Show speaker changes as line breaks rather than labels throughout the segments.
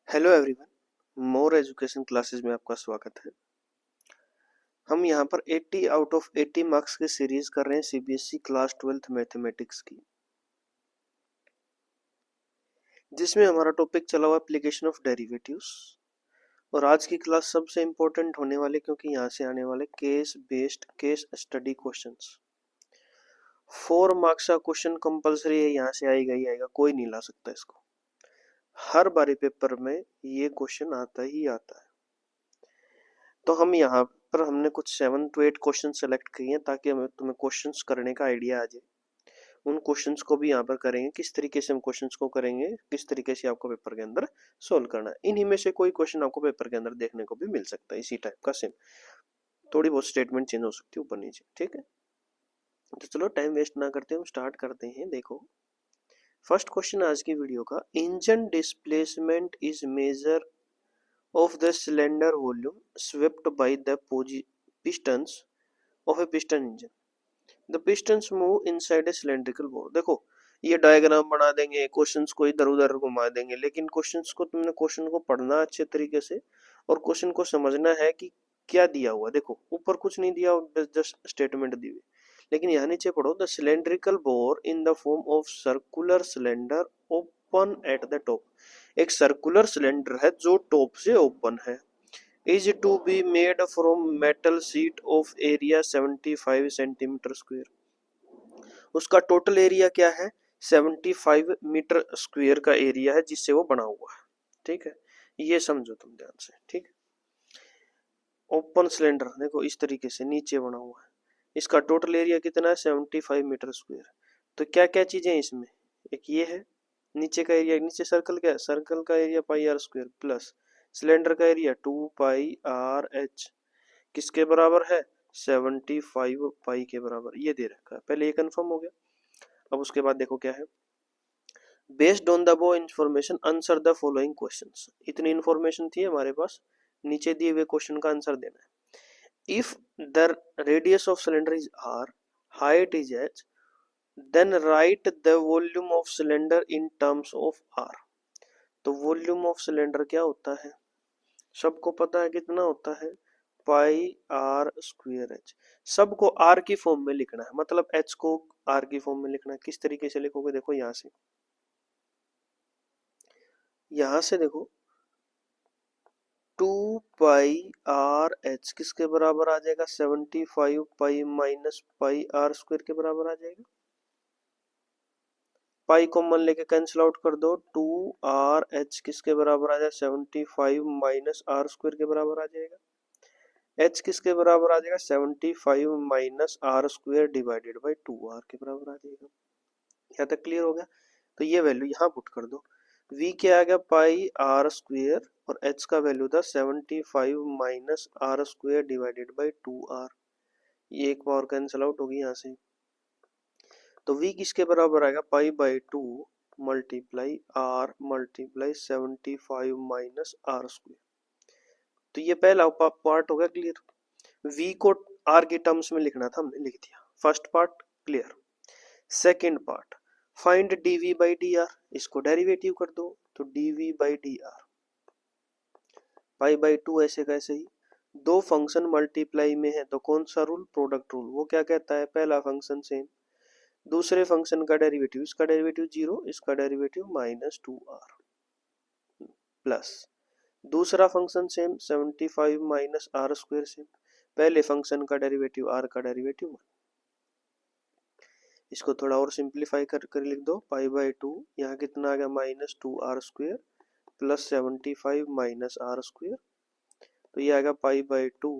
Hello everyone, more education classes में आपका स्वागत है। हम यहाँ पर 80 आउट ऑफ 80 मार्क्स की सीरीज कर रहे हैं सीबीएसई क्लास 12th मैथमेटिक्स की, जिसमें हमारा टॉपिक चला हुआ एप्लीकेशन ऑफ डेरिवेटिव्स। और आज की क्लास सबसे इम्पोर्टेंट होने वाले, क्योंकि यहाँ से आने वाले case based case study questions. 4 marks का क्वेश्चन कंपलसरी है, यहाँ से आएगा ही आएगा, कोई नहीं ला सकता इसको। हर बारी पेपर में ये क्वेश्चन आता ही आता है। तो हम यहाँ पर हमने कुछ 7 to 8 क्वेश्चन सेलेक्ट किए हैं ताकि हमें तुम्हें क्वेश्चंस करने का आइडिया आ जाए। उन क्वेश्चंस को भी यहाँ पर करेंगे, किस तरीके से हम क्वेश्चंस को करेंगे, किस तरीके से आपको पेपर के अंदर सोल्व करना है। इन्हीं में से कोई क्वेश्चन आपको पेपर के अंदर देखने को भी मिल सकता है, इसी टाइप का सेम। थोड़ी बहुत स्टेटमेंट चेंज हो सकती है ऊपर नीचे, ठीक है। तो चलो टाइम वेस्ट ना करते हम स्टार्ट करते हैं। देखो फर्स्ट क्वेश्चन आज की वीडियो का, engine displacement is measure of the cylinder volume swept by the pistons of a piston engine. The pistons move inside a cylindrical bore. देखो ये डायग्राम बना देंगे, क्वेश्चंस को इधर उधर घुमा देंगे, लेकिन क्वेश्चंस को तुमने क्वेश्चन को पढ़ना अच्छे तरीके से और क्वेश्चन को समझना है कि क्या दिया हुआ। देखो ऊपर कुछ नहीं दिया, जस्ट स्टेटमेंट दी हुई, लेकिन यहाँ नीचे पढ़ो, the cylindrical bore in the form of circular cylinder open at the top. एक सर्कुलर सिलेंडर है जो टॉप से ओपन है, is to be made from metal sheet of area 75 centimetre square. उसका टोटल एरिया क्या है? 75 मीटर स्क्वायर का area है जिससे वो बना हुआ है, ठीक है। ये समझो तुम ध्यान से, ठीक है। ओपन सिलेंडर देखो इस तरीके से नीचे बना हुआ है, इसका टोटल एरिया कितना है? 75 मीटर स्क्वायर। तो क्या क्या चीजें हैं इसमें? एक ये है नीचे का एरिया, नीचे सर्कल क्या है? सर्कल का area pi r square plus cylinder का एरिया 2 पाई आर एच, किसके बराबर है? 75 पाई के बराबर। ये दे रखा है, पहले ये कंफर्म हो गया। अब उसके बाद देखो क्या है, based on the above information answer the following questions. इतनी इंफॉर्मेशन थी हमारे पास, नीचे दिए हुए क्वेश्चन का आंसर देना है। If the radius of cylinder is r, height is h, then write the volume of cylinder in terms of r। तो वॉल्यूम ऑफ सिलेंडर क्या होता है? सबको पता है कितना होता है? पाई आर स्क्वायर एच। सबको आर की फॉर्म में लिखना है, मतलब एच को आर की फॉर्म में लिखना है। किस तरीके से लिखोगे? देखो यहां से देखो 2 पाई आर एच किसके बराबर आ जाएगा? 75 pi minus pi r square के बराबर आ जाएगा। पाई कॉमन लेके कैंसिल आउट कर दो, 2 आर एच किसके बराबर आ जाएगा? 75 माइनस आर स्क्वायर के बराबर आ जाएगा। एच किसके बराबर आ जाएगा? 75 minus r square divided by 2 r के बराबर आ जाएगा। यहाँ तक क्लियर हो गया? तो ये वैल्यू यहाँ पुट कर दो। v क्या आ गया? पाई आर स्क्वायर, और h का वैल्यू था 75 minus r square divided by 2r। ये एक पावर कैंसिल आउट होगी यहाँ से। तो v किसके बराबर आएगा? Pi by 2 multiply r multiply 75 minus r square. तो ये पहला पार्ट हो गया क्लियर। v को r के टर्म्स में लिखना था, हमने लिख दिया। First part clear. Second part, find dv by dr, इसको डेरिवेटिव कर दो। तो dv by dr pi by 2 ऐसे कैसे ही, दो फंक्शन मल्टीप्लाई में है तो कौन सा रूल? Product rule. वो क्या कहता है? पहला फंक्शन सेम, दूसरे फंक्शन का डेरिवेटिव, इसका डेरिवेटिव 0, इसका डेरिवेटिव माइनस 2r प्लस दूसरा function same 75 minus r square same, पहले फंक्शन का डेरिवेटिव r का डेरिवेटिव 1। इसको थोड़ा और सिंप्लीफाई कर लिख दो, पाई बाई 2, यहाँ कितना आ गया? Minus 2r square plus 75 minus r square. तो ये आएगा pi by 2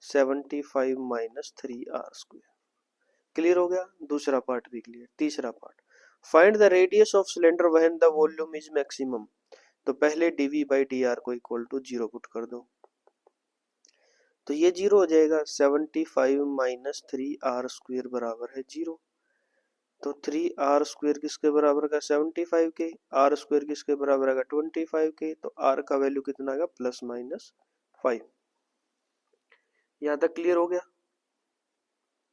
75 minus 3r square. Clear हो गया? दूसरा पार्ट भी क्लियर। तीसरा part, find the radius of cylinder when the volume is maximum. तो पहले dv बाई dr को इक्वल टू 0 पुट कर दो, तो ये 0 हो जाएगा। 75 माइनस 3r स्क्वायर बराबर है 0। तो 3r स्क्वायर किसके बराबर का? 75 के। r स्क्वायर किसके बराबर का? 25 के। तो r का वैल्यू कितना आएगा? Plus minus 5। यहां तक क्लियर हो गया?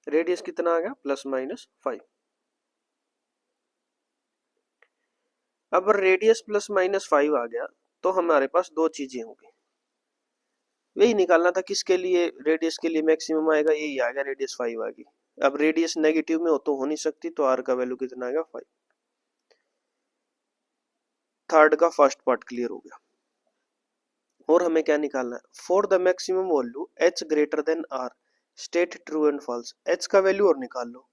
रेडियस कितना आ गया? Plus minus 5। अब रेडियस प्लस माइनस 5 आ गया, तो हमारे पास दो चीजें होंगी, वही निकालना था किसके लिए, रेडियस के लिए मैक्सिमम आएगा, यही आ गया, रेडियस 5 आ गई। अब रेडियस नेगेटिव में हो नहीं सकती, तो आर का वैल्यू कितना आएगा 5। थर्ड का फर्स्ट पार्ट क्लियर हो गया। और हमें क्या निकालना है, for the maximum value h greater than r state true and false. H का वैल्यू और निकाल लो।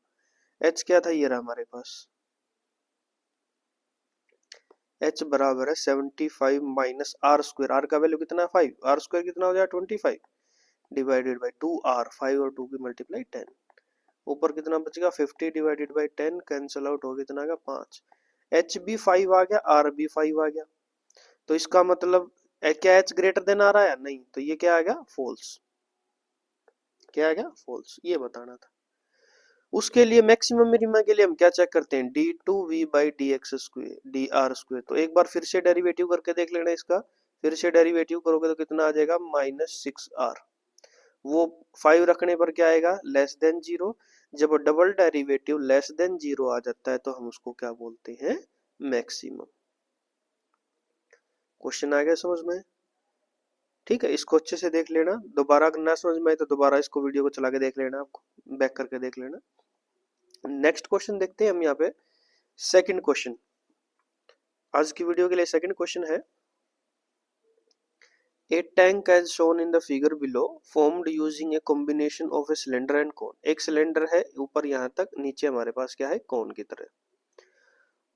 एच क्या था, ये रहा हमारे पास, एच बराबर है 75 माइनस आर स्क्वायर। आर का वैल्यू कितना है 5, आर स्क्वायर कितना हो गया 25 डिवाइडेड बाई 2 आर, 5 और 2 की मल्टीप्लाई 10। ऊपर कितना बचेगा 50 डिवाइडेड बाई 10, कैंसिल आउट हो गया, कितना आ गया 5। एच भी 5 आ गया, आर भी 5 आ गया, तो इसका मतलब क्या एच ग्रेटर देन आर आया, नहीं, तो ये क्या आ गया फॉल्स। क्या आ गया फॉल्स, ये बताना था। उसके लिए मैक्सिमम मिनिमा के लिए हम क्या चेक करते हैं, d two v by d x square d r square. तो एक बार फिर से डेरिवेटिव करके देख लेना इसका, फिर से डेरिवेटिव करोगे तो कितना आ जाएगा -6r। वो 5 रखने पर क्या आएगा, लेस देन 0। जब डबल डेरिवेटिव लेस देन 0 आ जाता है तो हम उसको क्या बोलते हैं, मैक्सिमम। क्वेश्चन आ गया समझ में, ठीक है। इसको अच्छे से देख लेना, दोबारा अगर ना समझ में आए तो दोबारा इसको वीडियो को चला के देख लेना, आपको बैक करके देख लेना। नेक्स्ट क्वेश्चन देखते हैं हम यहाँ पे, सेकंड क्वेश्चन। आज की वीडियो के लिए सेकंड क्वेश्चन है, a tank as shown in the figure below formed using a combination of a cylinder and cone. एक सिलेंडर है ऊपर यहाँ तक, नीचे हमारे पास क्या है, कोन की तरह।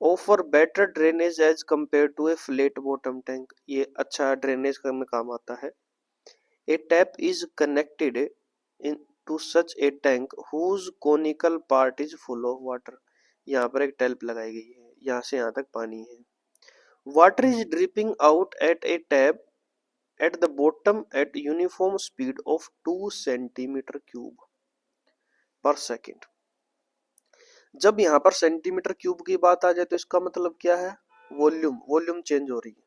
Offer better drainage as compared to a flat bottom tank. ये अच्छा ड्रेनेज में काम आता है। A tap is connected into such a tank whose conical part is full of water. यहाँ पर एक टैप लगाई गई है, यहाँ से यहाँ तक पानी है। Water is dripping out at a tap at the bottom at uniform speed of 2 centimeter cube per second। जब यहाँ पर सेंटीमीटर क्यूब की बात आ जाए तो इसका मतलब क्या है, वॉल्यूम, वॉल्यूम चेंज हो रही है।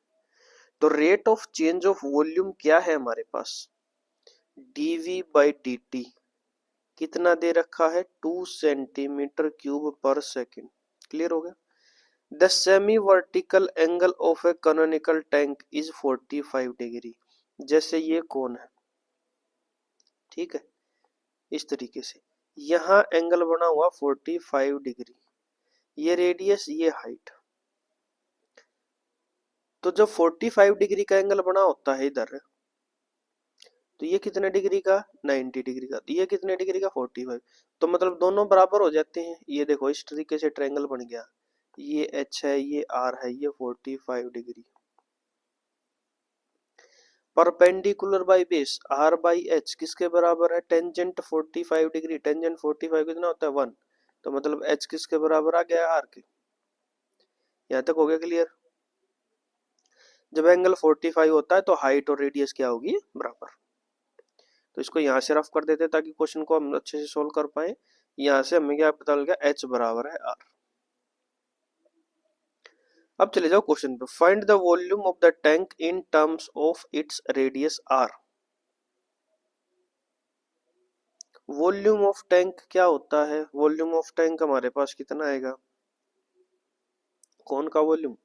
तो rate of change of volume क्या है हमारे पास, dv बाई dt कितना दे रखा है, 2 सेंटीमीटर क्यूब पर सेकेंड। क्लियर हो गया। The semi-vertical angle of a canonical tank is 45 degree. जैसे ये कोण है, ठीक है, इस तरीके से यहाँ एंगल बना हुआ 45 डिग्री, ये रेडियस, ये हाइट। तो जब 45 डिग्री का एंगल बना होता है इधर, तो ये कितने डिग्री का, 90 डिग्री का, तो ये कितने डिग्री का 45। तो मतलब दोनों बराबर हो जाते हैं। ये देखो इस तरीके से ट्रायंगल बन गया, ये h है, ये r है, ये 45 degree. Perpendicular by base r by h किसके बराबर है, टेंजेंट 45 डिग्री। टेंजेंट 45 कितना होता है 1, तो मतलब h किसके बराबर आ गया, r के। यहाँ तक हो गया क्लियर। जब एंगल 45 होता है तो हाइट और रेडियस क्या होगी, बराबर। तो इसको यहाँ से रफ कर देते हैं ताकि क्वेश्चन को हम अच्छे से सोल्व कर पाए। यहाँ से हमें क्या पता लग गया, h बराबर है r। अब चले जाओ क्वेश्चन पे, find the volume of the tank in terms of its radius r। Volume of tank क्या होता है, वॉल्यूम ऑफ टैंक हमारे पास कितना आएगा, कौन का volume,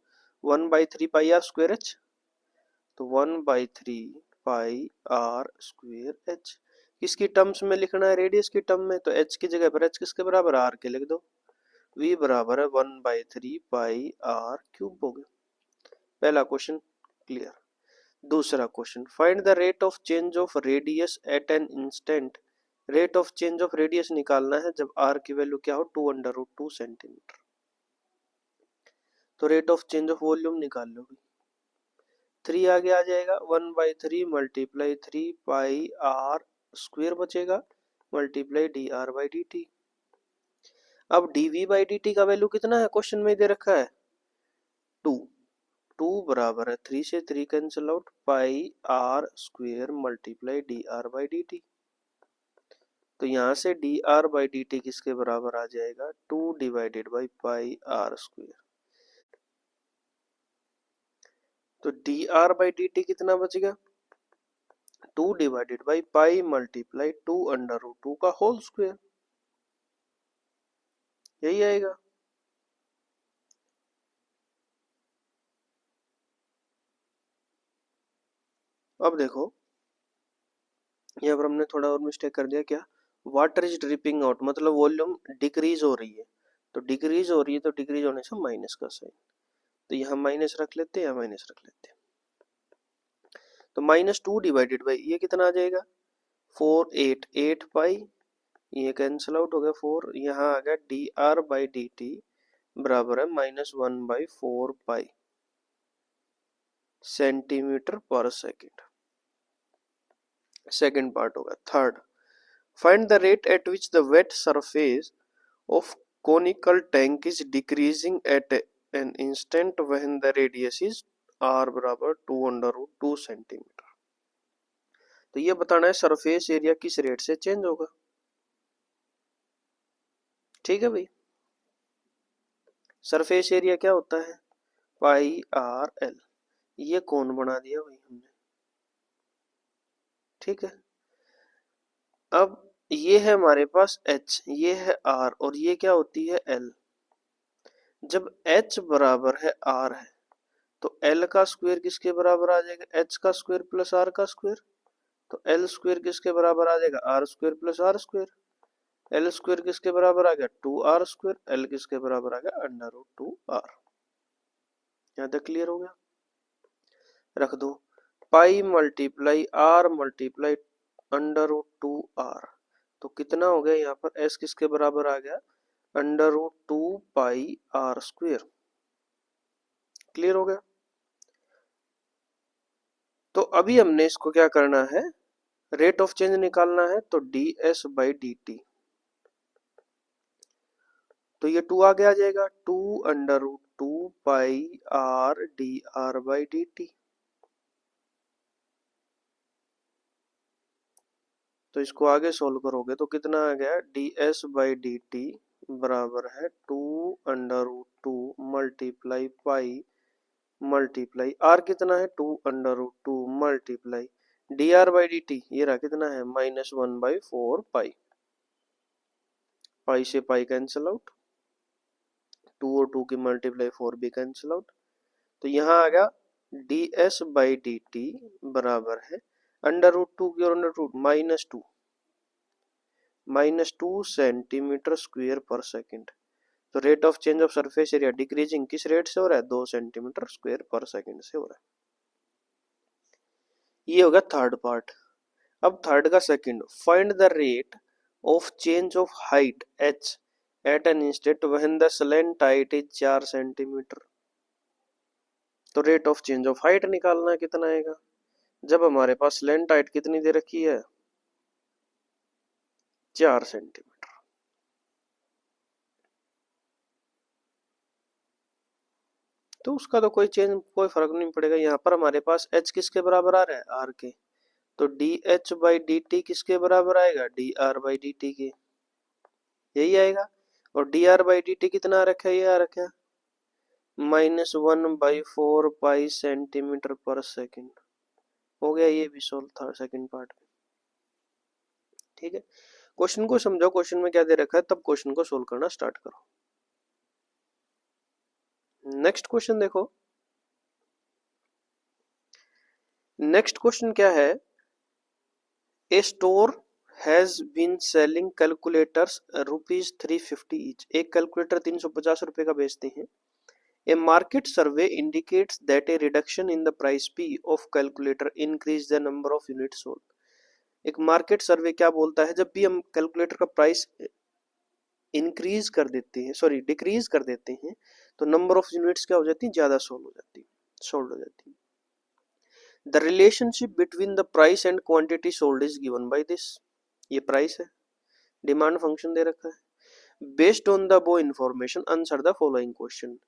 1/3 pi r square h. तो 1/3 पाई आर स्क्वायर एच किसकी टर्म्स में लिखना है, रेडियस की टर्म में। तो एच की जगह पर एच किसके बराबर, आर के लिख दो। v बराबर है 1/3 पाई आर क्यूब हो गया। पहला क्वेश्चन क्लियर। दूसरा question, find the rate of change of radius at an instant. Rate of change of radius निकालना है जब r की वैल्यू क्या हो, 2√2 सेंटीमीटर। तो rate of change of volume निकाल लो, 3 आगे आ जाएगा, 1/3 मल्टीप्लाई 3 पाई आर स्क्वायर बचेगा, multiply d r by d T. अब dv बाई डी टी का वैल्यू कितना है, क्वेश्चन में दे रखा है 2। 2 बराबर है 3 से 3 cancel out, pi r square multiply d r by d t. तो यहाँ से d r by d t किसके बराबर आ जाएगा, 2 divided by pi r square. तो d r by d t कितना बचेगा, 2 डिवाइडेड बाई पाई मल्टीप्लाई 2√2 का होल स्क्वायर, यही आएगा। अब देखो यहाँ पर हमने थोड़ा और मिस्टेक कर दिया। क्या? वाटर इज ड्रिपिंग आउट, मतलब वॉल्यूम डिक्रीज हो रही है। तो डिक्रीज हो रही है तो डिक्रीज होने से माइनस का साइन, तो यहाँ माइनस रख लेते हैं, यहाँ माइनस रख लेते हैं। तो -2 डिवाइडेड बाई ये कितना आ जाएगा 4 8 पाई, ये कैंसिल आउट हो गया 4, यहाँ आ गया dr/dt बराबर है -1/4 pi centimetre per second. Second part होगा। Third, find the rate at which the wet surface of conical tank is decreasing at an instant when the radius is r बराबर 2√2 centimetre. तो ये बताना है सरफेस एरिया किस rate से change होगा। ठीक है भाई, सरफेस एरिया क्या होता है पाई आर एल, ये कौन बना दिया भाई हमने। ठीक है, अब ये है हमारे पास h, ये है r और ये क्या होती है l। जब h बराबर है r है तो l का स्क्वायर किसके बराबर आ जाएगा h का स्क्वायर प्लस r का स्क्वायर। तो एल स्क्वायर किसके बराबर आ जाएगा r square plus r square. L square किसके बराबर आ गया 2r स्क्वायर, एल किसके बराबर आ गया √2r। यहाँ तक क्लियर हो गया। रख दो पाई मल्टीप्लाई आर मल्टीप्लाई √2r, तो कितना हो गया यहाँ पर एस किसके बराबर आ गया √2 पाई आर स्क्वायर। क्लियर हो गया। तो अभी हमने इसको क्या करना है, रेट ऑफ चेंज निकालना है। तो ds/dt, तो ये 2 आगे आ जाएगा 2√2 पाई आर dr/dt। तो इसको आगे सोल्व करोगे तो कितना आ गया ds/dt बराबर है 2√2 मल्टीप्लाई पाई मल्टीप्लाई आर कितना है 2√2 मल्टीप्लाई dr/dt, ये रहा कितना है -1/4 पाई। पाई से पाई कैंसिल आउट, 2 और 2 की मल्टीप्लाई 4 भी कैंसिल आउट। तो यहाँ आ गया ds/dt बराबर है √2 की और √2 -2 सेंटीमीटर स्क्वायर पर सेकंड। तो rate of change of surface area decreasing किस रेट से हो रहा है 2 सेंटीमीटर स्क्वायर पर सेकंड से हो रहा है। ये होगा थर्ड पार्ट। अब थर्ड का second, find the rate of change of height h at an instant when the slant height is 4 centimetre. तो rate of change of height निकालना है, कितना आएगा जब हमारे पास स्लेंट हाइट कितनी दे रखी है 4 सेंटीमीटर। तो उसका तो कोई फर्क नहीं पड़ेगा। यहाँ पर हमारे पास h किसके बराबर आ रहा है r के, तो dh/dt किसके बराबर आएगा dr/dt के, यही आएगा। और dr/dt कितना आ रखा है, ये आ रखा है -1/4 पाई सेंटीमीटर पर सेकंड। हो गया ये भी सोल्व था सेकंड पार्ट में। ठीक है, क्वेश्चन को समझो, क्वेश्चन में क्या दे रखा है तब क्वेश्चन को सोल्व करना स्टार्ट करो। नेक्स्ट क्वेश्चन देखो, नेक्स्ट क्वेश्चन क्या है, a store has been selling calculators ₹350 each. एक कैलकुलेटर 350 रुपए का बेचते हैं। A market survey indicates that a reduction in the price p of calculator increase the number of unit sold. एक market survey क्या बोलता है, जब भी हम कैलकुलेटर का प्राइस इंक्रीज कर देते हैं, सॉरी डिक्रीज कर देते हैं, तो नंबर ऑफ यूनिट्स क्या हो जाती है, ज्यादा सोल्ड हो जाती है। The relationship between the price and quantity sold is given by this. ये प्राइस है, डिमांड फंक्शन दे रखा है। Based on the above information answer the following question.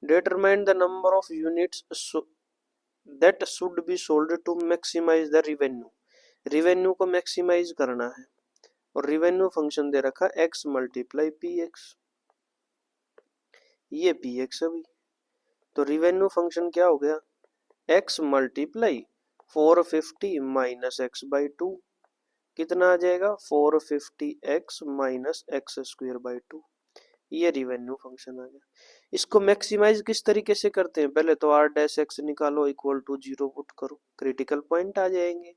Determine the number of units that should be sold to maximise the revenue. Revenue को maximise करना है और revenue function दे रखा x मल्टीप्लाई पी एक्स, ये पी एक्स अभी। तो revenue function क्या हो गया x मल्टीप्लाई 450 माइनस x/2, कितना आ जाएगा 450x माइनस x² बाई 2। ये रिवेन्यू फंक्शन आ गया। इसको मैक्सिमाइज किस तरीके से करते हैं, पहले तो आर डैश एक्स निकालो इक्वल टू 0 पुट करो, क्रिटिकल पॉइंट आ जाएंगे।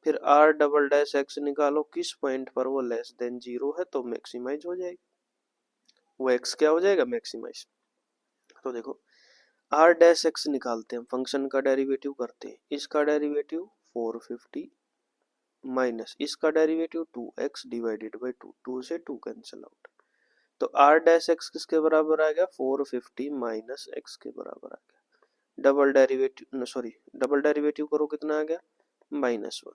फिर आर डबल डैश एक्स निकालो, किस पॉइंट पर वो लेस देन 0 है तो मैक्सिमाइज हो जाएगी, वो एक्स क्या हो जाएगा मैक्सिमाइज। तो देखो आर डैश एक्स निकालते हैं, फंक्शन का डेरिवेटिव करते हैं, इसका डेरिवेटिव 450 माइनस इसका डेरिवेटिव 2x डिवाइडेड बाई 2, 2 से 2 कैंसिल आउट, तो आर डैश एक्स किसके बराबर आ गया 450 माइनस एक्स के बराबर आ गया। डबल डेरिवेटिव करो कितना आ गया -1,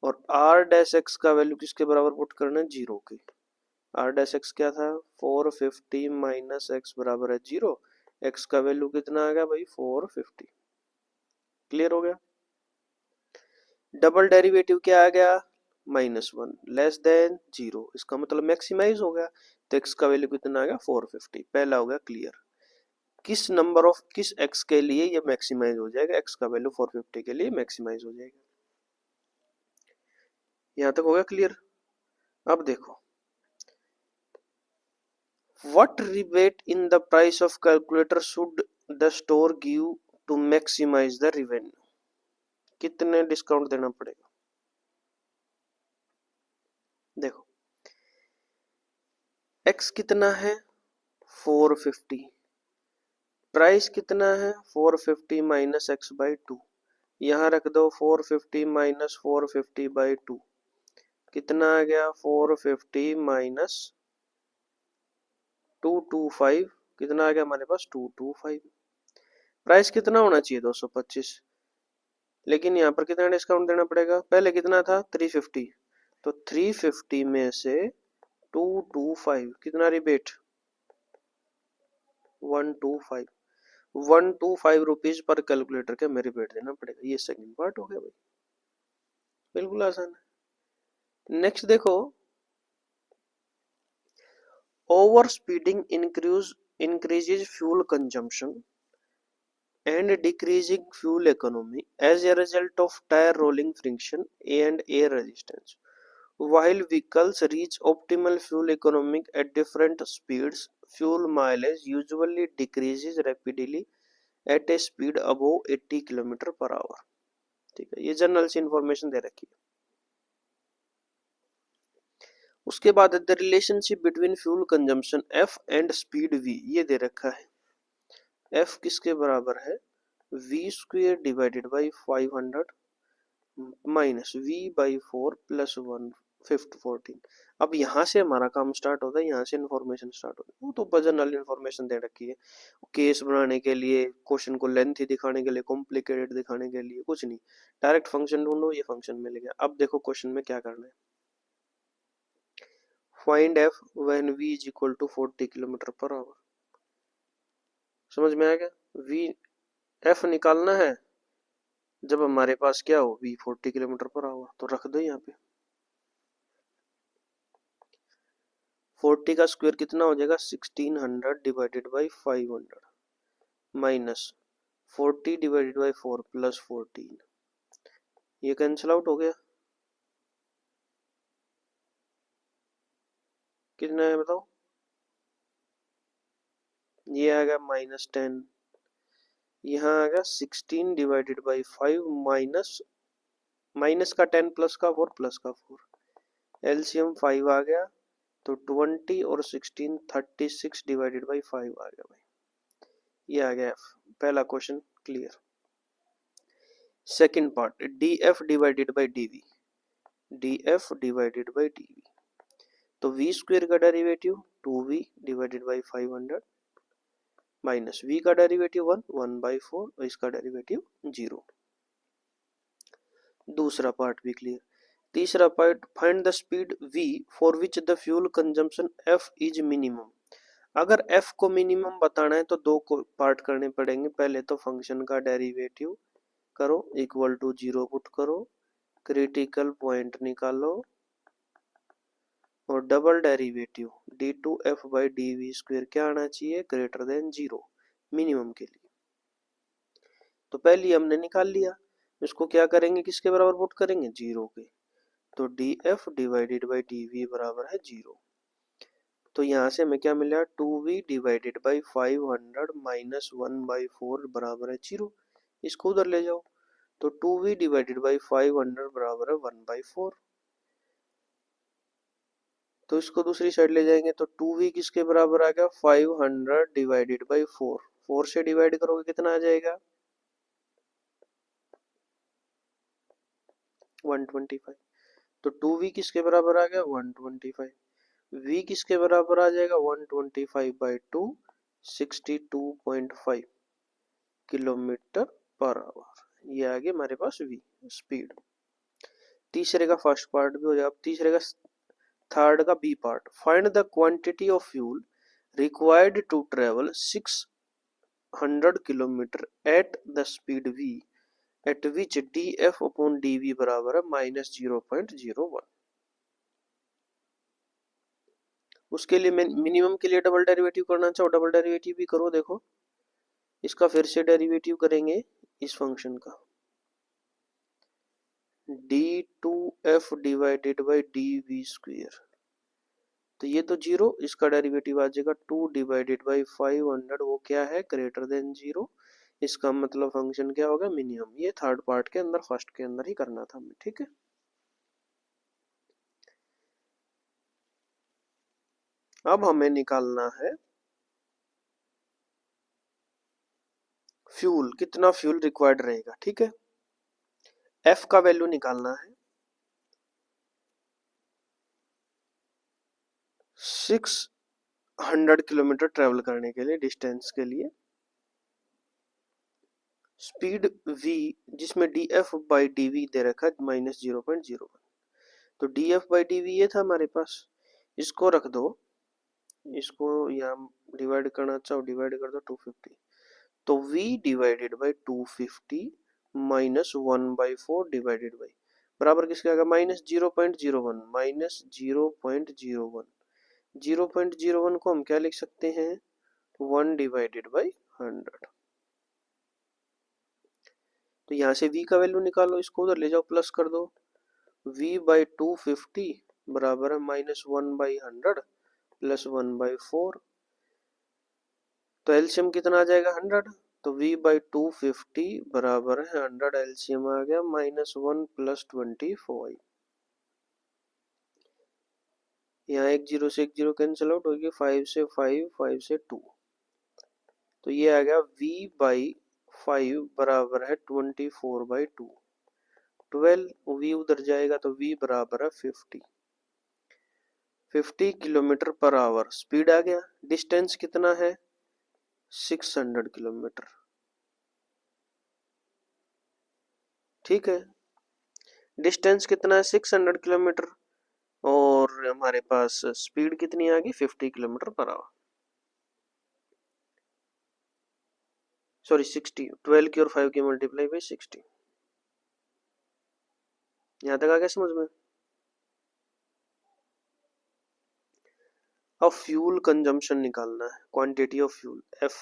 और आर डैश एक्स का वैल्यू किसके बराबर पुट करना है 0 के। आर डैश एक्स क्या था 450 माइनस एक्स बराबर है 0, एक्स का वैल्यू कितना आ गया भाई 450। क्लियर हो गया। डबल डेरिवेटिव क्या आ गया -1 लेस देन 0, इसका मतलब मैक्सिमाइज हो गया, तो x का वैल्यू कितना आ गया 450। पहला हो गया क्लियर, किस x के लिए ये मैक्सिमाइज हो जाएगा, x का वैल्यू 450 के लिए मैक्सिमाइज हो जाएगा। यहां तक हो गया क्लियर। अब देखो what rebate in the price of calculator should the store give to maximise the revenue, कितने डिस्काउंट देना पड़ेगा। देखो x कितना है 450, प्राइस कितना है 450 माइनस एक्स बाई 2, यहाँ रख दो 450 माइनस 450 बाई 2, कितना आ गया 450 माइनस 225, कितना आ गया हमारे पास 225। प्राइस कितना होना चाहिए 225, लेकिन यहाँ पर कितना डिस्काउंट देना पड़ेगा, पहले कितना था 350, तो 350 में से 225 कितना रिबेट 125, 125 रुपीज पर कैलकुलेटर के में रिबेट देना पड़ेगा। ये सेकंड पार्ट हो गया भाई, बिल्कुल आसान है। नेक्स्ट देखो over speeding increases fuel consumption and decreasing fuel economy as a result of tire rolling friction and air resistance. While vehicles reach optimal fuel economy at different speeds, fuel mileage usually decreases rapidly at a speed above 80 km/h। ठीक है, ये general सी information दे रखी है। उसके बाद the relationship between fuel consumption f and speed v, ये दे रखा है। एफ किसके बराबर है v square divided by 500 minus v by 4 plus 1/14। अब यहाँ से हमारा काम स्टार्ट होता है, यहाँ से इन्फॉर्मेशन स्टार्ट होता है। वो तो जनरल इन्फॉर्मेशन दे रखी है, केस बनाने के लिए, क्वेश्चन को लेंथी दिखाने के लिए, कॉम्प्लिकेटेड दिखाने के लिए कुछ नहीं, डायरेक्ट फंक्शन ढूंढो, ये फंक्शन मिल गया। अब देखो क्वेश्चन में क्या करना है, find f when v is equal to 40 km/h। समझ में आ गया, v एफ निकालना है जब हमारे पास क्या हो v 40 km/h, तो रख दो यहाँ पे 40 का स्क्वायर कितना हो जाएगा 1600 divided by 500 minus 40 divided by 4 plus 14, ये कैंसिल आउट हो गया, कितना है बताओ, ये आ गया -10, यहाँ आ गया 16 डिवाइडेड बाई 5 माइनस का 10 प्लस का 4 प्लस का 4, एलसीएम 5 आ गया, तो 20 और 16 36 डिवाइडेड बाई 5 आ गया भाई, ये आ गया पहला question clear. Second part d f divided by d v, d f divided by d v, तो वी स्क्वेयर का derivative 2v divided by 500 minus v का डेरिवेटिव 1/4 और इसका डेरिवेटिव 0। दूसरा पार्ट भी क्लियर। तीसरा part find the speed v for which the fuel consumption f is minimum. अगर f को मिनिमम बताना है तो दो पार्ट करने पड़ेंगे, पहले तो फंक्शन का डेरिवेटिव करो इक्वल टू 0 पुट करो, क्रिटिकल पॉइंट निकालो और double derivative d2f by d v square क्या आना चाहिए ग्रेटर देन 0 मिनिमम के लिए। तो पहले हमने निकाल लिया, इसको क्या करेंगे किसके बराबर पुट करेंगे 0 के, तो d f divided by d v बराबर है 0। तो यहाँ से हमें क्या मिला, 2v डिवाइडेड बाई 500 माइनस 1/4 बराबर है 0। इसको उधर ले जाओ, तो 2v डिवाइडेड बाई 500 बराबर है 1/4। तो इसको दूसरी साइड ले जाएंगे तो 2v किसके बराबर आ गया, 500 डिवाइडेड बाई 4। 4 से डिवाइड करोगे कितना आ जाएगा, 125। तो 2v किसके बराबर आ गया, 125। v किसके बराबर आ जाएगा, 125/2, 62.5 किलोमीटर पर आवर। ये आ गया हमारे पास v स्पीड। तीसरे का फर्स्ट पार्ट भी हो जाएगा। अब तीसरे का थर्ड का B part, find the quantity of fuel required to travel 600 kilometre at the speed v at which df upon dv बराबर है -0.01। उसके लिए मिनिमम के लिए डबल डेरिवेटिव करना चाहो, डबल डेरिवेटिव भी करो। देखो इसका फिर से डेरिवेटिव करेंगे इस फंक्शन का, d2f divided by dv square. तो ये तो जीरो, इसका डेरिवेटिव आ जाएगा 2 डिवाइडेड बाई 500, वो क्या है, ग्रेटर देन 0। इसका मतलब फंक्शन क्या होगा, मिनिमम। ये थर्ड पार्ट के अंदर, फर्स्ट के अंदर ही करना था हमें, ठीक है। अब हमें निकालना है फ्यूल, कितना फ्यूल रिक्वायर्ड रहेगा, ठीक है। एफ का वैल्यू निकालना है, 600 किलोमीटर ट्रेवल करने के लिए, डिस्टेंस के लिए। स्पीड v जिसमें df बाई dv दे रखा है -0.01। तो df बाई dv ये था हमारे पास, इसको रख दो, इसको यहाँ डिवाइड करना चाहो डिवाइड कर दो 250। तो v divided by 250 minus 1/4 divided by बराबर किसके आएगा, -0.01, -0.01। 0.01 को हम क्या लिख सकते हैं, 1 डिवाइडेड बाई 100। तो यहाँ से v का वैल्यू निकालो, इसको उधर ले जाओ, प्लस कर दो। v बाई 250 बराबर है -1/100 प्लस 1/4। तो एलसीएम कितना आ जाएगा, 100। तो v बाई 250 बराबर है 100, एलसीएम आ गया -1 प्लस 25। यहाँ एक जीरो से एक जीरो कैंसिल आउट होगी, 5 से 5, 5 से 2। तो ये आ गया v बाई 5 बराबर है 24/2। 12 v उधर जाएगा तो v बराबर है 50 किलोमीटर पर आवर। स्पीड आ गया, डिस्टेंस कितना है, 600 किलोमीटर, ठीक है। डिस्टेंस कितना है, 600 किलोमीटर, और हमारे पास स्पीड कितनी आ गई, 50 किलोमीटर पर आवर। सॉरी 60, 12 की और 5 की मल्टीप्लाई बाई 60। यहां तक आ गया समझ में। अब फ्यूल कंजम्पशन निकालना है, quantity of fuel F,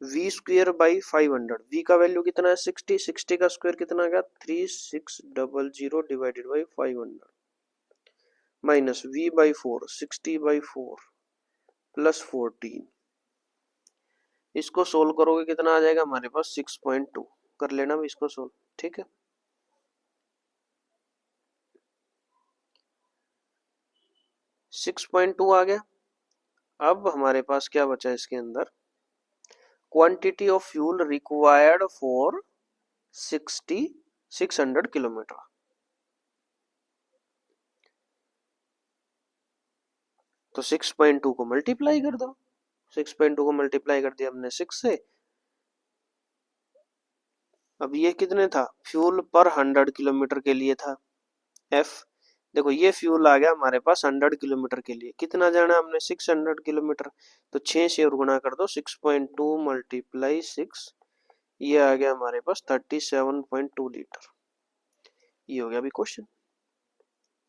v square by 500। v का वैल्यू कितना है, 60, 60 का स्क्वायर कितना आ गया, 3600 divided by 500 minus v by 4, 60/4 plus 14। इसको सोल्व करोगे कितना आ जाएगा हमारे पास, 6.2। कर लेना इसको सोल्व, ठीक है। 6.2 आ गया। अब हमारे पास क्या बचा इसके अंदर, quantity of fuel required for 600 kilometre. तो 6.2 को मल्टीप्लाई कर दो, 6.2 को मल्टीप्लाई कर दिया हमने 6 से। अब ये कितने था, फ्यूल पर 100 किलोमीटर के लिए था एफ। देखो ये फ्यूल आ गया हमारे पास 100 किलोमीटर के लिए, कितना जाना हमने, 600 किलोमीटर। तो 6 से और गुणा कर दो, 6.2 मल्टीप्लाई 6, ये आ गया हमारे पास 37.2 लीटर। ये हो गया अभी क्वेश्चन,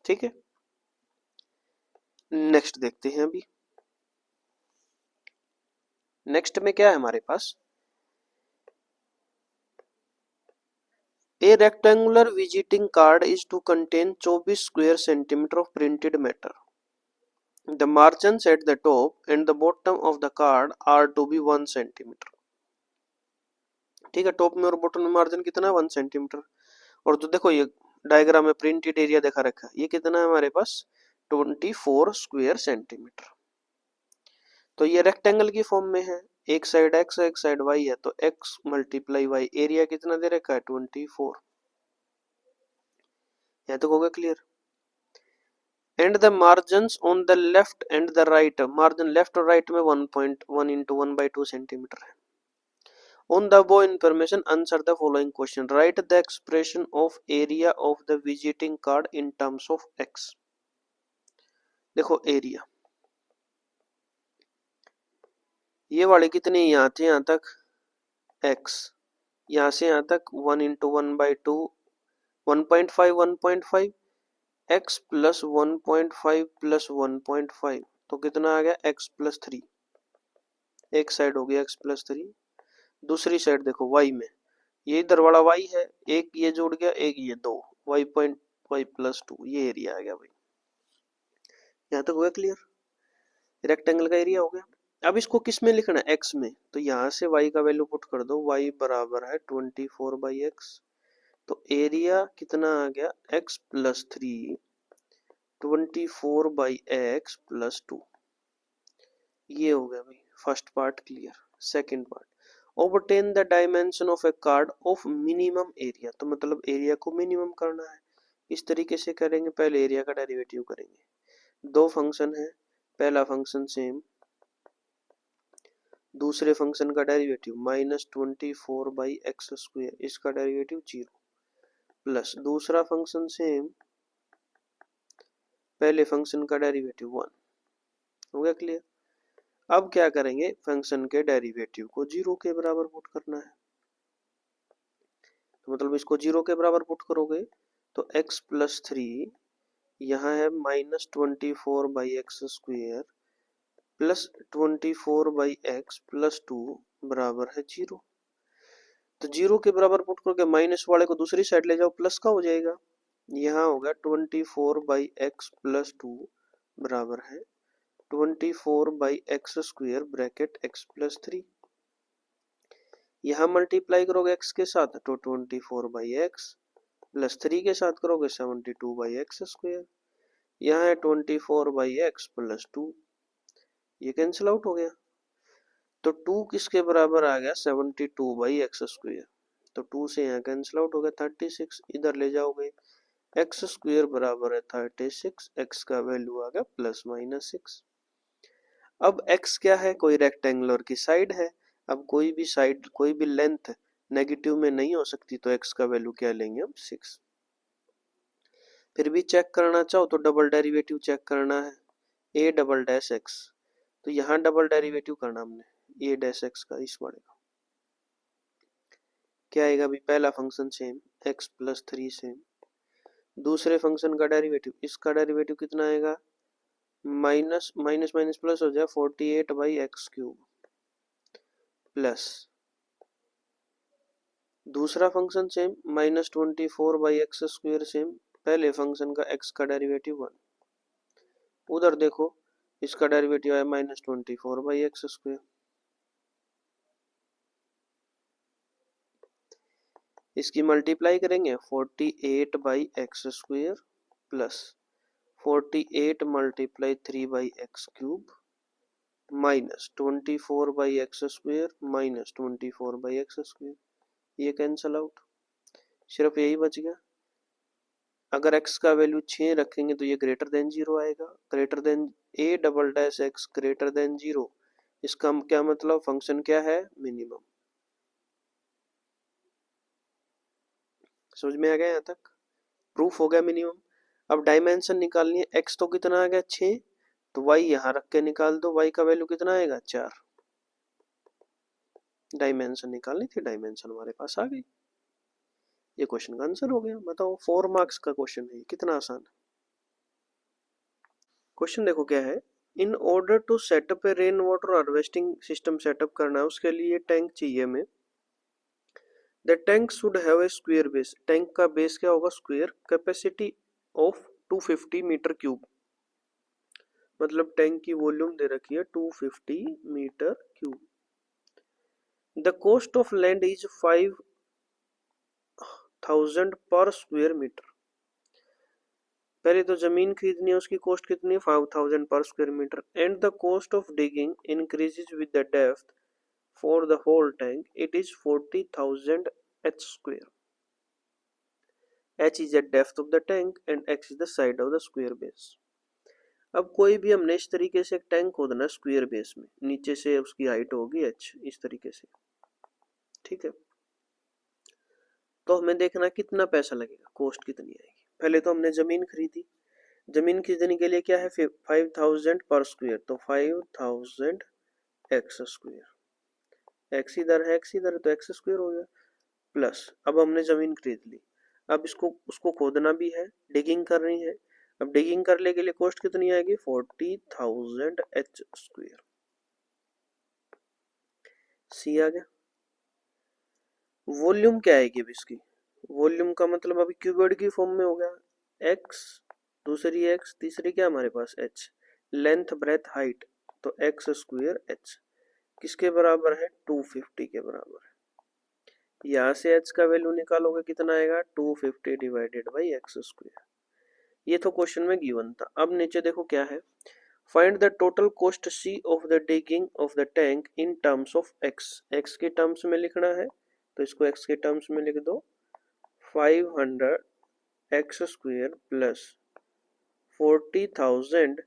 ठीक है। नेक्स्ट देखते हैं अभी। नेक्स्ट में क्या है हमारे पास, a rectangular visiting card is to contain 24 square centimetre of printed matter. The margins at the top and the bottom of the card are to be 1 centimeter. ठीक है, टॉप में और बॉटम में मार्जिन कितना है 1 सेंटीमीटर। और जो देखो ये डायग्राम में प्रिंटेड एरिया दिखा रखा है, ये कितना है हमारे पास 24 स्क्वायर सेंटीमीटर। तो ये रेक्टेंगल की फॉर्म में है, एक साइड x है एक साइड y है, तो x मल्टीप्लाई y, एरिया कितना दे रखा है 24। यहाँ तक हो गया clear. And the margins on the left and the right, margin left और राइट में 1.1 इंटू 1/2 सेंटीमीटर है। On the above information, answer the following question. Write the expression of area of the visiting card in terms of x. देखो area, ये वाले कितने यहाँ थे यहाँ तक x, यहाँ से यहाँ तक 1 इंटू 1/2, 1.5 1.5, x प्लस 1.5 प्लस 1.5, तो कितना आ गया x प्लस 3। एक साइड हो गया x प्लस 3, दूसरी साइड देखो y में, ये इधर वाला y है, एक ये जुड़ गया एक ये 2, y प्लस 2, ये एरिया आ गया भाई। यहाँ तक हो गया क्लियर, रेक्टेंगल का एरिया हो गया। अब इसको किस में लिखना है x में, तो यहाँ से y का वैल्यू पुट कर दो, y बराबर है 24/x, तो एरिया कितना आ गया x प्लस 3 24/x प्लस 2। ये हो गया भाई first part clear. Second part, obtain the dimension of A card of minimum area, तो मतलब एरिया को मिनिमम करना है। इस तरीके से करेंगे, पहले एरिया का डेरिवेटिव करेंगे। दो फंक्शन है, पहला फंक्शन सेम, दूसरे फंक्शन का डेरिवेटिव -24/x², इसका डेरिवेटिव 0, प्लस दूसरा फंक्शन सेम, पहले फंक्शन का डेरिवेटिव 1। हो गया क्लियर। अब क्या करेंगे, फंक्शन के डेरिवेटिव को 0 के बराबर पुट करना है, तो मतलब इसको 0 के बराबर पुट करोगे तो x प्लस 3, यहाँ है -24/x² प्लस 24/x प्लस 2 बराबर है 0। तो 0 के बराबर पुट करके माइनस वाले को दूसरी साइड ले जाओ, प्लस का हो जाएगा। यहाँ होगा 24/x प्लस 2 बराबर है 24/x² ब्रैकेट x प्लस 3। यहाँ मल्टीप्लाई करोगे x के साथ तो 24/x प्लस 3 के साथ करोगे 72/x²। यहाँ है 24/x प्लस 2, ये कैंसिल आउट हो गया, तो 2 किसके बराबर आ गया 72/x², तो 2 से यहाँ कैंसिल आउट हो गया 36, इधर ले जाओगे x² बराबर है 36, x का वैल्यू आ गया ±6। अब x क्या है, कोई रेक्टेंगुलर की साइड है। अब कोई भी साइड, कोई भी लेंथ नेगेटिव में नहीं हो सकती, तो x का वैल्यू क्या लेंगे हम 6। फिर भी चेक करना चाहो तो डबल डेरिवेटिव चेक करना है, a डबल डैश x, तो यहाँ डबल डेरिवेटिव करना हमने a डैश x का, इस वाले का क्या आएगा भाई, पहला function same x plus 3 same, दूसरे फंक्शन का डेरिवेटिव, इसका डेरिवेटिव कितना आएगा माइनस माइनस माइनस प्लस हो जाए 48/x³ प्लस दूसरा फंक्शन सेम -24/x² सेम, पहले फंक्शन का x का डेरिवेटिव 1, उधर देखो इसका डेरिवेटिव है -24/x²। इसकी मल्टीप्लाई करेंगे 48/x² plus 48 multiply 3/x³ minus 24/x² minus 24/x², ये कैंसल आउट, सिर्फ यही बच गया। अगर x का वैल्यू 6 रखेंगे तो ये ग्रेटर देन 0 आएगा, greater than a double dash x greater than 0, इसका क्या मतलब, फंक्शन क्या है मिनिमम। समझ में आ गया यहाँ तक, प्रूफ हो गया मिनिमम। अब डायमेंशन निकालनी है, x तो कितना आ गया 6, तो y यहाँ रख के निकाल दो, y का वैल्यू कितना आएगा 4। डायमेंशन निकालनी थी, डायमेंशन हमारे पास आ गई, ये क्वेश्चन का आंसर हो गया। बताओ 4 मार्क्स का क्वेश्चन है, कितना आसान है। क्वेश्चन देखो क्या है, in order to setup a rain water harvesting system setup करना है, उसके लिए टैंक चाहिए हमें। The tank should have a square base, tank का बेस क्या होगा square, capacity of 250 metre cube, मतलब टैंक की वॉल्यूम दे रखी है 250 metre cube. The cost of land is 5000 per square metre. पहले तो जमीन खरीदनी है, उसकी कॉस्ट कितनी है 5000 per square metre. And the cost of digging increases with the depth for the whole tank, it is 40,000 h square. h is the depth of the tank and x is the side of the square base। अब कोई भी हमने इस तरीके से एक tank खोदना square base में, नीचे से उसकी हाइट होगी h इस तरीके से, ठीक है। तो हमें देखना कितना पैसा लगेगा, कॉस्ट कितनी आएगी। पहले तो हमने जमीन खरीदी, जमीन खरीदने के लिए क्या है 5000 पर स्क्वायर, तो 5000 एक्स स्क्वायर, एक्स इधर है एक्स इधर, तो एक्स स्क्वायर हो गया। प्लस अब हमने जमीन खरीद ली, अब इसको उसको खोदना भी है, डिगिंग करनी है। अब डिगिंग करने के लिए कॉस्ट कितनी आएगी 40,000 एच स्क्वायर। सी आ गया। वॉल्यूम क्या आएगी अब इसकी, वॉल्यूम का मतलब अभी क्यूबॉइड की फॉर्म में हो गया, एक्स दूसरी एक्स तीसरी क्या हमारे पास एच, लेंथ ब्रेथ हाइट, तो एक्स स्क्वायर एच किसके बराबर है 250 के बराबर है। यहाँ से h का वैल्यू निकालोगे कितना आएगा 250 डिवाइडेड बाई एक्स स्क्वायर। ये तो क्वेश्चन में गिवन था। अब नीचे देखो क्या है, find the total cost C of the digging of the tank in terms of x. X के टर्म्स में लिखना है तो इसको एक्स के टर्म्स में लिख दो, 500 x square plus 40,000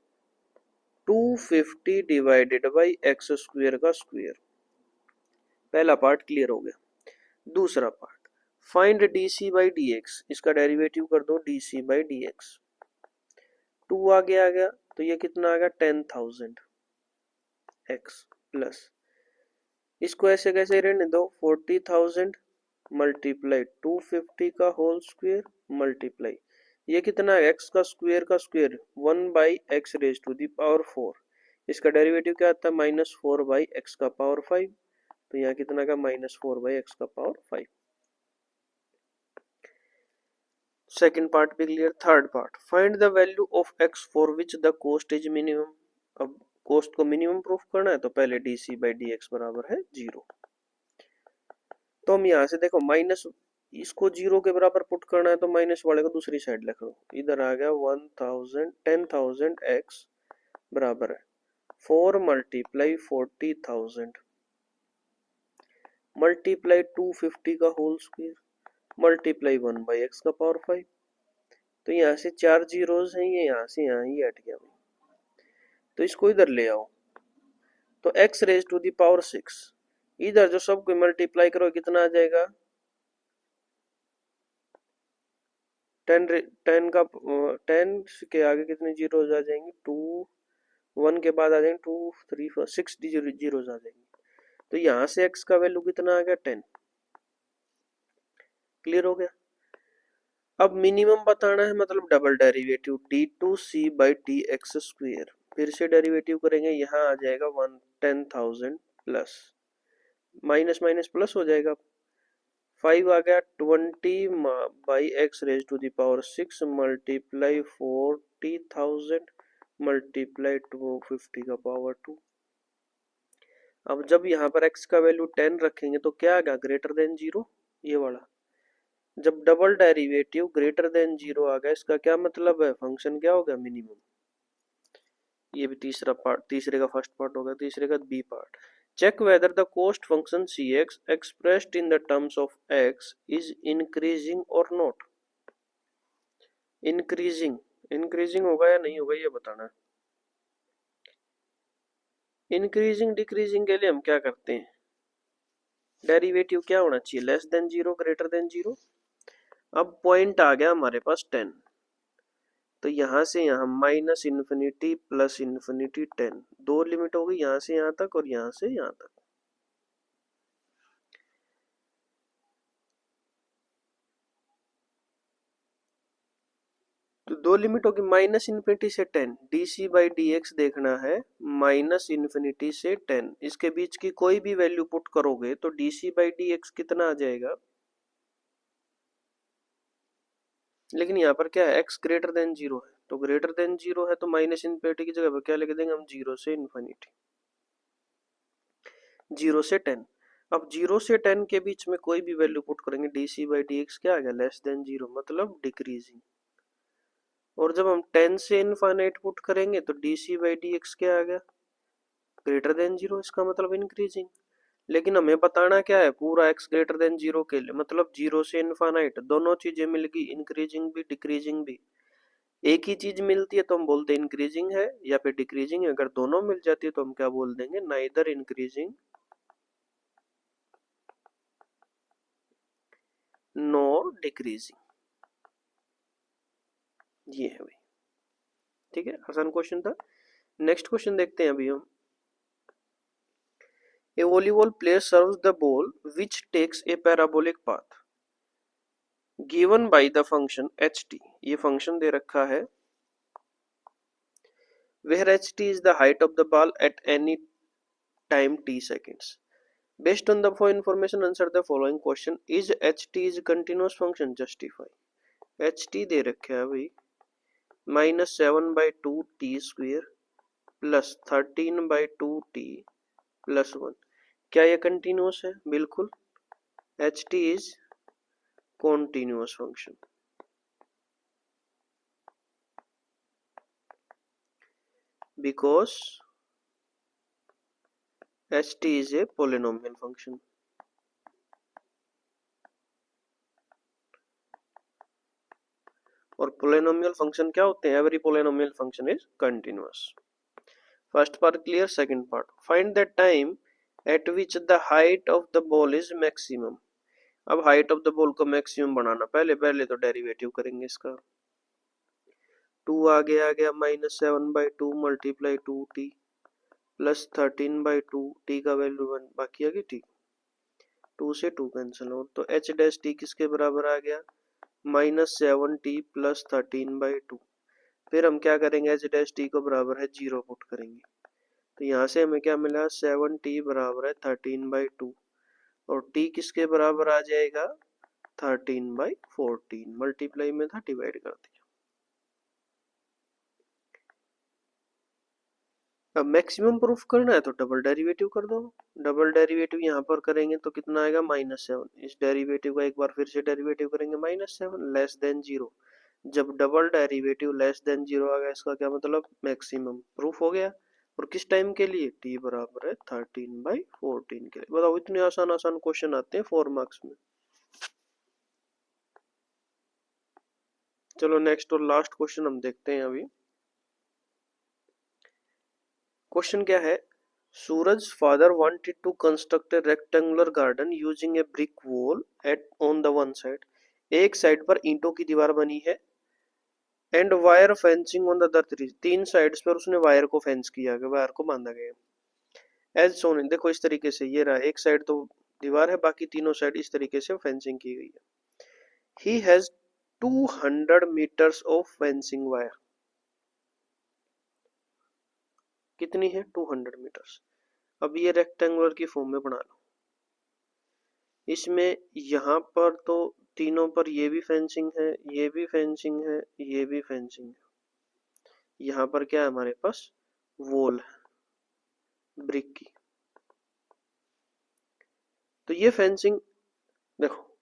250 divided by x square का स्क्वायर। पहला पार्ट क्लियर हो गया। दूसरा part find d c by d x, इसका डेरिवेटिव कर दो d c by d x. 2 आगे आ गया तो ये कितना आ गया 10,000 एक्स प्लस इसको ऐसे कैसे रहने दो 40,000 मल्टीप्लाई 250 का होल स्क्वायर मल्टीप्लाई ये कितना है एक्स का square 1 by x raise to the power 4। इसका डेरिवेटिव क्या आता है -4 बाई एक्स का पावर 5, तो यहाँ कितना का -4 बाई एक्स का पावर 5। सेकेंड पार्ट भी clear. Third part find the value of x for which the cost is minimum. अब कॉस्ट को मिनिमम प्रूफ करना है तो पहले d c by d x बराबर है 0। तो हम यहाँ से देखो माइनस इसको 0 के बराबर पुट करना है तो माइनस वाले को दूसरी साइड लिख लो, इधर आ गया 10,000 एक्स बराबर है 4 मल्टीप्लाई 40,000 मल्टीप्लाई 250 का whole square multiply 1 by x का पावर 5। तो यहाँ से 4 जीरोस हैं, ये यहाँ से यहाँ ही हट गया, तो इसको इधर ले आओ तो x raise to the power 6, इधर जो सबको मल्टीप्लाई करो कितना आ जाएगा 10 के आगे कितने जीरोस आ जाएंगे 2, 1 के बाद आ जाएंगे 2 3 4 6 जीरोस आ जाएंगे। तो यहाँ से x का वैल्यू कितना आ गया 10। क्लियर हो गया। अब मिनिमम बताना है मतलब double derivative d2c by d x square, फिर से डेरिवेटिव करेंगे, यहाँ आ जाएगा 10,000 प्लस माइनस माइनस प्लस हो जाएगा 5 आ गया 20 by x raise to the power 6 multiply 40,000 multiply 250 का पावर 2। अब जब यहाँ पर x का वैल्यू 10 रखेंगे तो क्या आएगा ग्रेटर देन 0, ये वाला। जब डबल डेरिवेटिव ग्रेटर देन 0 आ गया इसका क्या मतलब है फंक्शन क्या होगा मिनिमम। ये भी तीसरा पार्ट, तीसरे का फर्स्ट पार्ट होगा, तीसरे का B part. Check whether the cost function cx expressed in the terms of x is increasing or not। Increasing होगा या नहीं होगा ये बताना है। इंक्रीजिंग डिक्रीजिंग के लिए हम क्या करते हैं, डेरिवेटिव क्या होना चाहिए लेस देन 0 ग्रेटर देन 0। अब पॉइंट आ गया हमारे पास 10, तो यहाँ से यहाँ माइनस इन्फिनिटी प्लस इन्फिनिटी 10, दो लिमिट हो गई यहाँ से यहाँ तक और यहाँ से यहाँ तक। तो दो लिमिट होगी माइनस इन्फिनिटी से 10, d c by d x देखना है माइनस इन्फिनिटी से 10, इसके बीच की कोई भी वैल्यू पुट करोगे तो d c by d x कितना आ जाएगा। लेकिन यहाँ पर क्या है x ग्रेटर देन 0 है तो ग्रेटर देन 0 है तो माइनस इन्फिनिटी की जगह पर क्या लिख देंगे हम, 0 से इन्फिनिटी, 0 से 10। अब 0 से 10 के बीच में कोई भी वैल्यू पुट करेंगे, d c by d x क्या आ गया, लेस देन 0, मतलब डिक्रीजिंग। और जब हम 10 से इनफाइनाइट पुट करेंगे तो d c by d x क्या आ गया, ग्रेटर देन 0, इसका मतलब इंक्रीजिंग। लेकिन हमें बताना क्या है, पूरा x ग्रेटर देन 0 के लिए, मतलब 0 से इनफाइनाइट दोनों चीजें मिल गई, इंक्रीजिंग भी डिक्रीजिंग भी। एक ही चीज मिलती है तो हम बोलते हैं इंक्रीजिंग है या फिर डिक्रीजिंग है, अगर दोनों मिल जाती है तो हम क्या बोल देंगे, नाइदर इंक्रीजिंग नॉर डिक्रीजिंग। ये है भाई, ठीक है, आसान क्वेश्चन था। नेक्स्ट क्वेश्चन देखते हैं अभी हम। A volleyball player serves the ball which takes a parabolic path given by the function ht। ये फंक्शन दे रखा है where ht is the height of the ball at any time t seconds। Based on the following information, answer the following question: is ht is continuous function? Justify। ht दे रखे है भाई -7/2t² plus 13/2t+1। क्या ये continuous है? बिल्कुल, ht is continuous function because ht is a polynomial function। और polynomial function क्या होते हैं? Every polynomial function is continuous. First part clear. Second part, find the time eight which the height of the ball is maximum. अब height of the ball को maximum बनाना, पहले तो derivative करेंगे इसका। 2 आगे आ गया -7/2 मल्टीप्लाई 2t प्लस 13/2, t का value 1, बाकी आ गई t, 2 से 2 कैंसिल हो तो h डैश t किसके बराबर आ गया, -7t प्लस 13/2। फिर हम क्या करेंगे, h डैश t को बराबर है 0 पुट करेंगे, तो यहाँ से हमें क्या मिला, 7t बराबर है 13/2 और t किसके बराबर आ जाएगा, 13/14, मल्टीप्लाई में था डिवाइड कर दिया। अब मैक्सिमम प्रूफ करना है तो डबल डेरिवेटिव कर दो। डबल डेरिवेटिव यहाँ पर करेंगे तो कितना आएगा, -7। इस डेरिवेटिव का एक बार फिर से डेरिवेटिव करेंगे, -7 लेस देन 0। जब डबल डेरिवेटिव लेस देन 0 आ गया, इसका क्या मतलब, मैक्सिमम प्रूफ हो गया। और किस टाइम के लिए, t बराबर है 13/14 के लिए। बताओ, इतने आसान आसान क्वेश्चन आते हैं 4 मार्क्स में। चलो नेक्स्ट और लास्ट क्वेश्चन हम देखते हैं अभी। क्वेश्चन क्या है, Suraj father wanted to construct a rectangular garden using a brick wall at on the one side. एक साइड पर ईंटों की दीवार बनी है, and wire fencing on the other 3, तीन साइड्स पर उसने वायर को फेंस किया गया, वायर को बांधा गया। एज सोन, देखो इस तरीके से ये रहा, एक साइड तो दीवार है, बाकी तीनों साइड इस तरीके से फेंसिंग की गई है। He has 200 metres of fencing wire. कितनी है, 200 मीटर्स। अब ये रेक्टेंगुलर की फॉर्म में बना लो। इसमें यहाँ पर तो तीनों पर ये भी फेंसिंग है, ये भी फेंसिंग है, ये भी फेंसिंग है। यहाँ पर क्या है, हमारे पास वॉल है ब्रिक की। तो ये फेंसिंग देखो,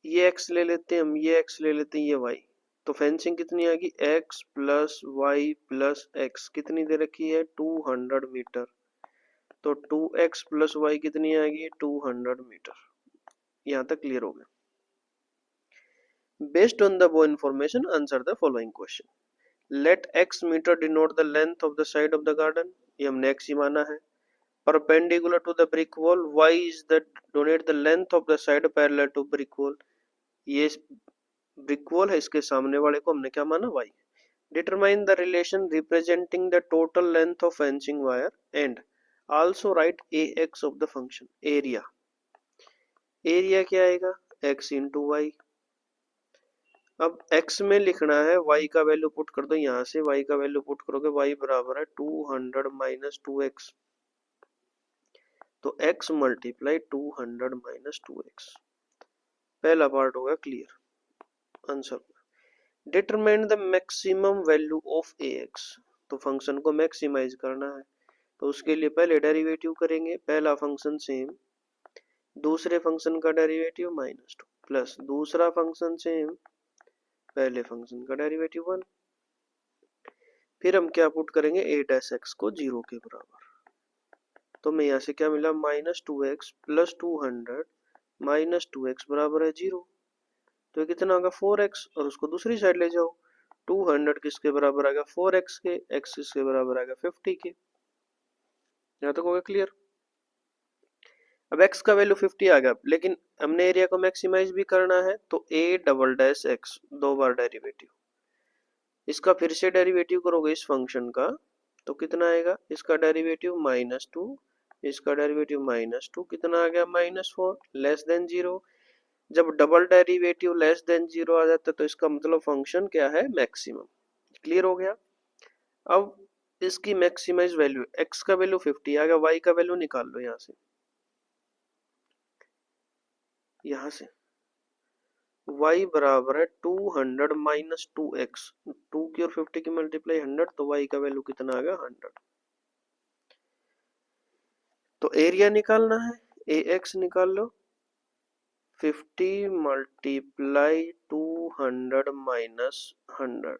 ये x ले लेते हैं हम, ये x ले लेते हैं, ये y। तो फेंसिंग कितनी आएगी, x plus y plus x, कितनी दे रखी है, 200 मीटर। तो 2x प्लस वाई कितनी आएगी, 200 मीटर। यहाँ तक क्लियर हो गया। Based on the above information, answer the following question. Let x meter denote the length of the side of the garden। ये हमने x ही माना है। Perpendicular to the brick wall, y is the donate the length of the side parallel to brick wall। ये brick wall है, इसके सामने वाले को हमने क्या माना, y। Determine the relation representing the total length of fencing wire and also write ax of the function area। Area क्या आएगा, x into y। अब x में लिखना है, y का वैल्यू पुट कर दो, यहाँ से y का वैल्यू पुट करोगे, y बराबर है 200 माइनस 2x। तो x मल्टीप्लाई 200 माइनस 2x। पहला पार्ट होगा clear answer. Determine the maximum value of A x, तो फंक्शन को मैक्सिमाइज करना है, तो उसके लिए पहले डेरिवेटिव करेंगे, पहला फंक्शन सेम, दूसरे फंक्शन का डेरिवेटिव -2 प्लस दूसरा फंक्शन सेम, पहले फंक्शन का डेरिवेटिव 1, फिर हम क्या पुट करेंगे, ए डैश एक्स को 0 के बराबर, तो मैं यहाँ से क्या मिला, -2x प्लस 200 -2x बराबर है 0, तो ये कितना होगा 4x, और उसको दूसरी साइड ले जाओ, 200 किसके बराबर आएगा 4x के, x किसके बराबर आएगा 50 के। यहाँ तक होगा क्लियर। अब x का वैल्यू 50 आ गया, लेकिन हमने एरिया को मैक्सिमाइज भी करना है, तो a डबल डैश एक्स, दो बार डेरिवेटिव, इसका फिर से डेरिवेटिव करोगे इस फंक्शन का, तो कितना आएगा, इसका डेरिवेटिव -2, इसका डेरिवेटिव -2, कितना आ गया -4, लेस देन 0। जब डबल डेरिवेटिव लेस देन 0 आ जाता है तो इसका मतलब फंक्शन क्या है, मैक्सिमम। क्लियर हो गया। अब इसकी मैक्सिमाइज वैल्यू, x का वैल्यू 50 आ गया, y का वैल्यू निकाल लो यहाँ से, यहाँ से y बराबर है 200 माइनस 2x, 2 की और 50 की मल्टीप्लाई 100, तो y का वैल्यू कितना आ गया 100। तो एरिया निकालना है, ax निकाल लो, 50 मल्टीप्लाई 200 माइनस 100,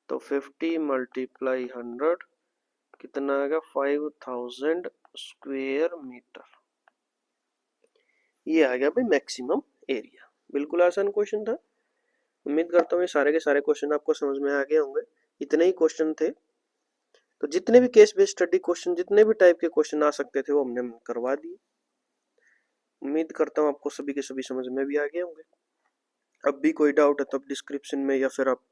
तो 50 मल्टीप्लाई 100 कितना आएगा 5000 स्क्वायर मीटर। ये आ गया भाई मैक्सिमम एरिया। बिल्कुल आसान क्वेश्चन था। उम्मीद करता हूँ ये सारे के सारे क्वेश्चन आपको समझ में आ गए होंगे। इतने ही क्वेश्चन थे, तो जितने भी केस बेस्ड स्टडी क्वेश्चन, जितने भी टाइप के क्वेश्चन आ सकते थे वो हमने करवा दिए। उम्मीद करता हूँ आपको सभी के सभी समझ में भी आ गए होंगे। अब भी कोई डाउट है तो आप डिस्क्रिप्शन में या फिर आप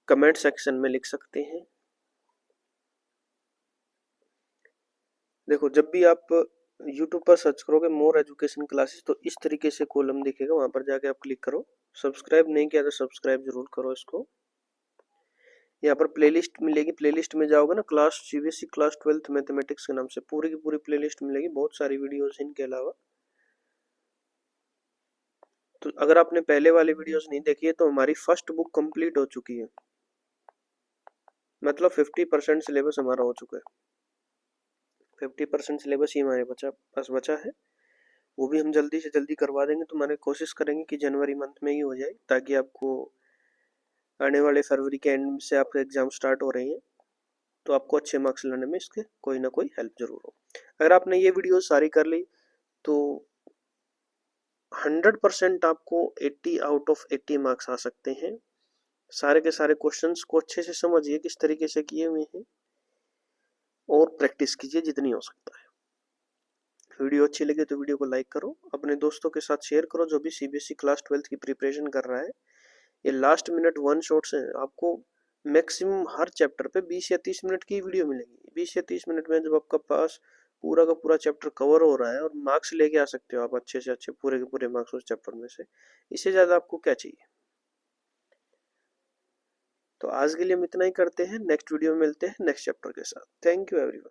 कमेंट सेक्शन में लिख सकते हैं। देखो, जब भी आप YouTube पर सर्च करोगे मोर एजुकेशन क्लासेस, तो इस तरीके से कॉलम दिखेगा, वहां पर जाके आप क्लिक करो। सब्सक्राइब नहीं किया तो सब्सक्राइब जरूर करो इसको। यहाँ पर प्लेलिस्ट मिलेगी, प्लेलिस्ट में जाओगे ना, class CBSE class 12th mathematics के नाम से पूरी की पूरी प्लेलिस्ट मिलेगी, बहुत सारी वीडियोस इनके अलावा। तो अगर आपने पहले वाली वीडियोस नहीं देखी है तो हमारी फर्स्ट बुक कंप्लीट हो चुकी है, मतलब 50% सिलेबस हमारा हो चुका है। 50% सिलेबस ही हमारे पास बचा है, वो भी हम जल्दी से जल्दी करवा देंगे। तो मैंने कोशिश करेंगे कि जनवरी मंथ में ही हो जाए, ताकि आपको आने वाले फरवरी के एंड से आपके एग्जाम स्टार्ट हो रहे हैं, तो आपको अच्छे मार्क्स लाने में इसके कोई ना कोई हेल्प जरूर हो। अगर आपने ये वीडियो सारी कर ली तो 100% आपको 80 आउट ऑफ 80 मार्क्स आ सकते हैं। सारे के सारे क्वेश्चंस को अच्छे से समझिए किस तरीके से किए हुए हैं, और प्रैक्टिस कीजिए जितनी हो सकता है। वीडियो अच्छी लगे तो वीडियो को लाइक करो, अपने दोस्तों के साथ शेयर करो जो भी सीबीएसई क्लास 12th की प्रिपरेशन कर रहा है। ये लास्ट मिनट वन शॉट्स हैं, आपको मैक्सिमम हर चैप्टर पे 20 या 30 मिनट की वीडियो मिलेगी। 20 या 30 मिनट में जब आपका पास पूरा का पूरा चैप्टर कवर हो रहा है और मार्क्स लेके आ सकते हो आप अच्छे से अच्छे, पूरे के पूरे मार्क्स उस चैप्टर में से, इससे ज़्यादा आपको क्या चाहिए। तो आज के लिए हम इतना ही करते हैं, नेक्स्ट वीडियो में मिलते हैं नेक्स्ट चैप्टर के साथ। Thank you everyone.